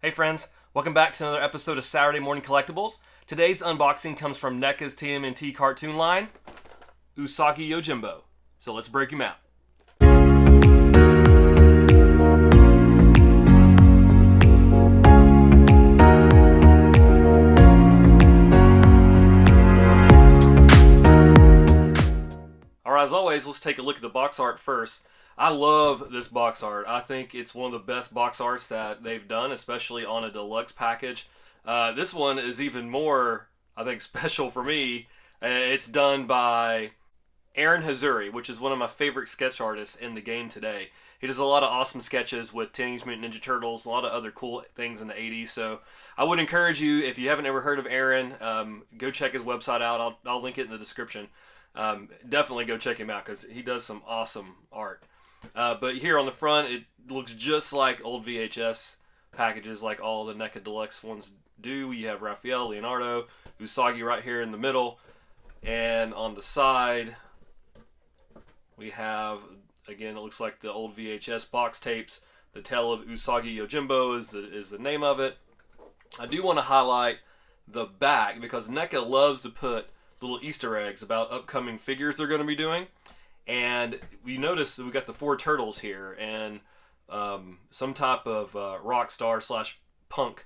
Hey friends, welcome back to another episode of Saturday Morning Collectibles. Today's unboxing comes from NECA's TMNT cartoon line, Usagi Yojimbo. So let's break him out. Alright, as always, let's take a look at the box art first. I love this box art. I think it's one of the best box arts that they've done, especially on a deluxe package. This one is even more, I think, special for me. It's done by Aaron Hazuri, which is one of my favorite sketch artists in the game today. He does a lot of awesome sketches with Teenage Mutant Ninja Turtles, a lot of other cool things in the 80s. So I would encourage you, if you haven't ever heard of Aaron, go check his website out. I'll link it in the description. Definitely go check him out because he does some awesome art. But here on the front, it looks just like old VHS packages, like all the NECA Deluxe ones do. You have Raphael, Leonardo, Usagi right here in the middle, and on the side we have, again, it looks like the old VHS box tapes. The Tale of Usagi Yojimbo is the name of it. I do want to highlight the back because NECA loves to put little Easter eggs about upcoming figures they're going to be doing. And we noticed that we got the 4 turtles here and some type of rock star / punk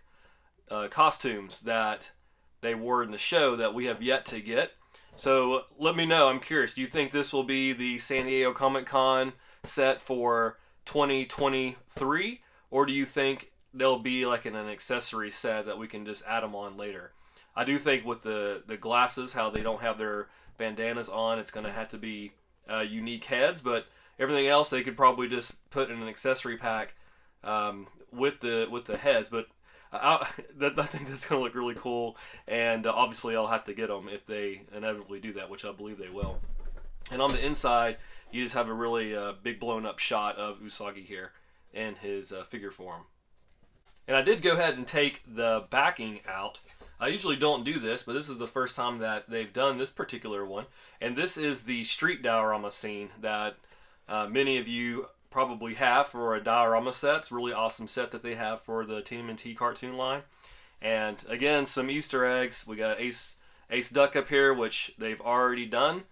costumes that they wore in the show that we have yet to get. So let me know. I'm curious. Do you think this will be the San Diego Comic-Con set for 2023? Or do you think they'll be like in an accessory set that we can just add them on later? I do think with the glasses, how they don't have their bandanas on, it's going to have to be unique heads, but everything else they could probably just put in an accessory pack with the heads. But I think that's going to look really cool, and obviously I'll have to get them if they inevitably do that, which I believe they will. And on the inside, you just have a really big blown up shot of Usagi here in his figure form. And I did go ahead and take the backing out. I usually don't do this, but this is the first time that they've done this particular one. And this is the street diorama scene that many of you probably have for a diorama set. It's a really awesome set that they have for the TMNT cartoon line. And again, some Easter eggs. We got Ace Duck up here, which they've already done.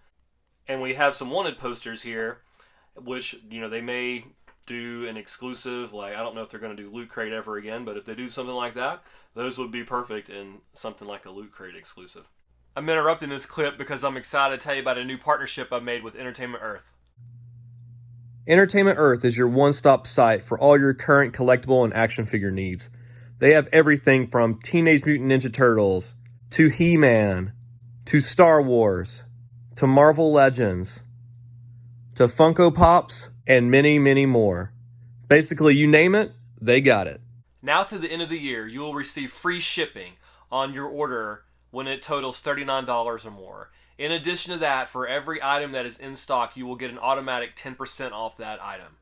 And we have some wanted posters here, which, you know, they may do an exclusive, like, I don't know if they're going to do Loot Crate ever again, but if they do something like that, those would be perfect in something like a Loot Crate exclusive. I'm interrupting this clip because I'm excited to tell you about a new partnership I've made with Entertainment Earth. Entertainment Earth is your one-stop site for all your current collectible and action figure needs. They have everything from Teenage Mutant Ninja Turtles, to He-Man, to Star Wars, to Marvel Legends, to Funko Pops, and many, many more. Basically, you name it, they got it. Now to the end of the year, you will receive free shipping on your order when it totals $39 or more. In addition to that, for every item that is in stock, you will get an automatic 10% off that item.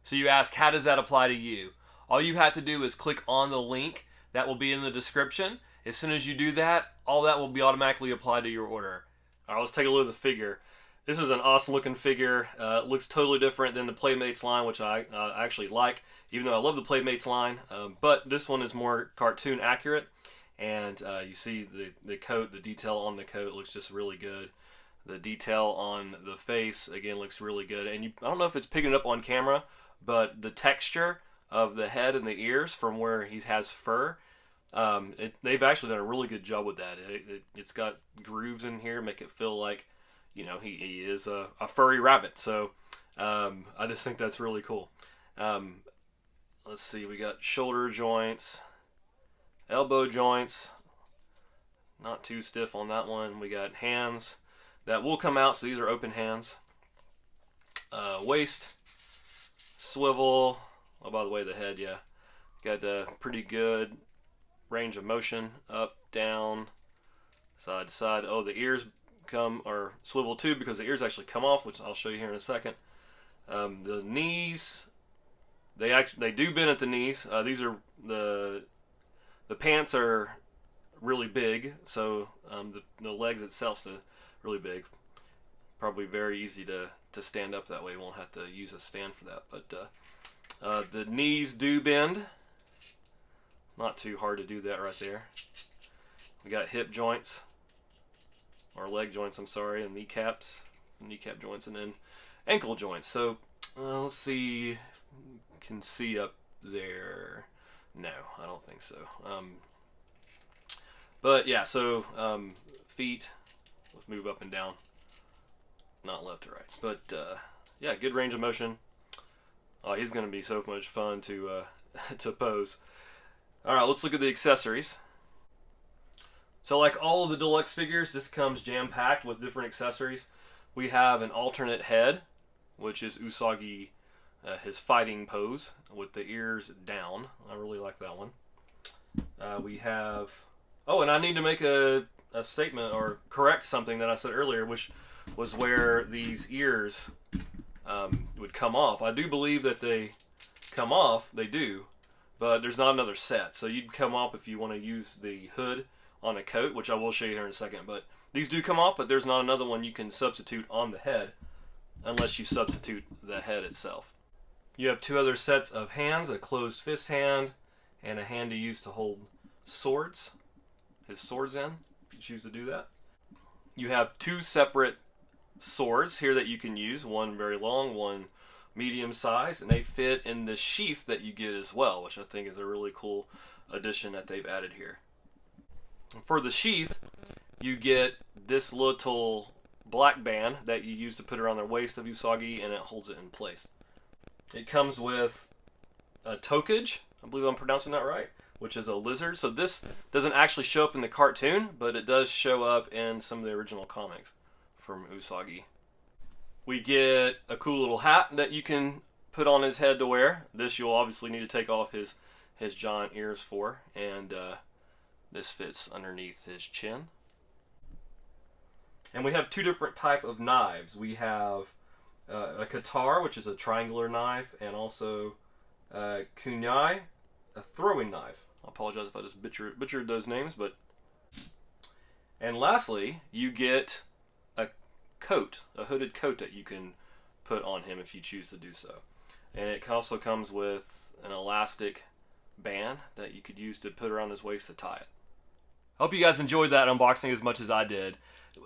So you ask, how does that apply to you? All you have to do is click on the link that will be in the description. As soon as you do that, all that will be automatically applied to your order. All right, let's take a look at the figure. This is an awesome looking figure. It looks totally different than the Playmates line, which I actually like, even though I love the Playmates line. But this one is more cartoon accurate. And you see the coat, the detail on the coat looks just really good. The detail on the face, again, looks really good. And I don't know if it's picking it up on camera, but the texture of the head and the ears from where he has fur, they've actually done a really good job with that. It's got grooves in here, make it feel like, you know, he is a furry rabbit. So I just think that's really cool. Let's see, we got shoulder joints, elbow joints, not too stiff on that one. We got hands that will come out, so these are open hands. Waist, swivel. Oh, by the way, the head, yeah. Got a pretty good range of motion, up, down, side to side. Oh, the ears or swivel too, because the ears actually come off, which I'll show you here in a second. The knees, they do bend at the knees. These are the pants are really big, so the legs itself are really big. Probably very easy to stand up that way. Won't have to use a stand for that. But the knees do bend. Not too hard to do that right there. We got hip joints, or leg joints, I'm sorry, and kneecap joints, and then ankle joints. So let's see if you can see up there. No, I don't think so. But yeah, so feet, let's move up and down, not left to right. But yeah, good range of motion. Oh, he's going to be so much fun to to pose. All right, let's look at the accessories. So like all of the deluxe figures, this comes jam-packed with different accessories. We have an alternate head, which is Usagi, his fighting pose with the ears down. I really like that one. We have... Oh, and I need to make a statement or correct something that I said earlier, which was where these ears would come off. I do believe that they come off, they do, but there's not another set. So you'd come off if you want to use the hood on a coat, which I will show you here in a second. But these do come off, but there's not another one you can substitute on the head unless you substitute the head itself. You have two other sets of hands, a closed fist hand and a hand to use to hold swords, his swords in, if you choose to do that. You have two separate swords here that you can use, one very long, one medium size, and they fit in the sheath that you get as well, which I think is a really cool addition that they've added here. For the sheath, you get this little black band that you use to put around the waist of Usagi, and it holds it in place. It comes with a tokage, I believe I'm pronouncing that right, which is a lizard. So this doesn't actually show up in the cartoon, but it does show up in some of the original comics from Usagi. We get a cool little hat that you can put on his head to wear. This you'll obviously need to take off his giant ears for, and this fits underneath his chin. And we have two different type of knives. We have a katar, which is a triangular knife, and also kunai, a throwing knife. I apologize if I just butchered those names, but... And lastly, you get a coat, a hooded coat that you can put on him if you choose to do so. And it also comes with an elastic band that you could use to put around his waist to tie it. I hope you guys enjoyed that unboxing as much as I did.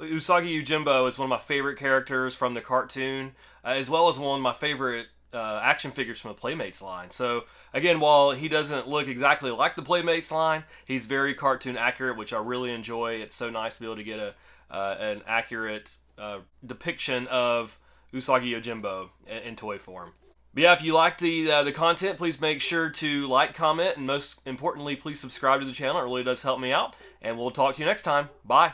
Usagi Yojimbo is one of my favorite characters from the cartoon, as well as one of my favorite action figures from the Playmates line. So again, while he doesn't look exactly like the Playmates line, he's very cartoon accurate, which I really enjoy. It's so nice to be able to get an accurate depiction of Usagi Yojimbo in toy form. But yeah, if you like the content, please make sure to like, comment, and most importantly, please subscribe to the channel. It really does help me out. And we'll talk to you next time. Bye.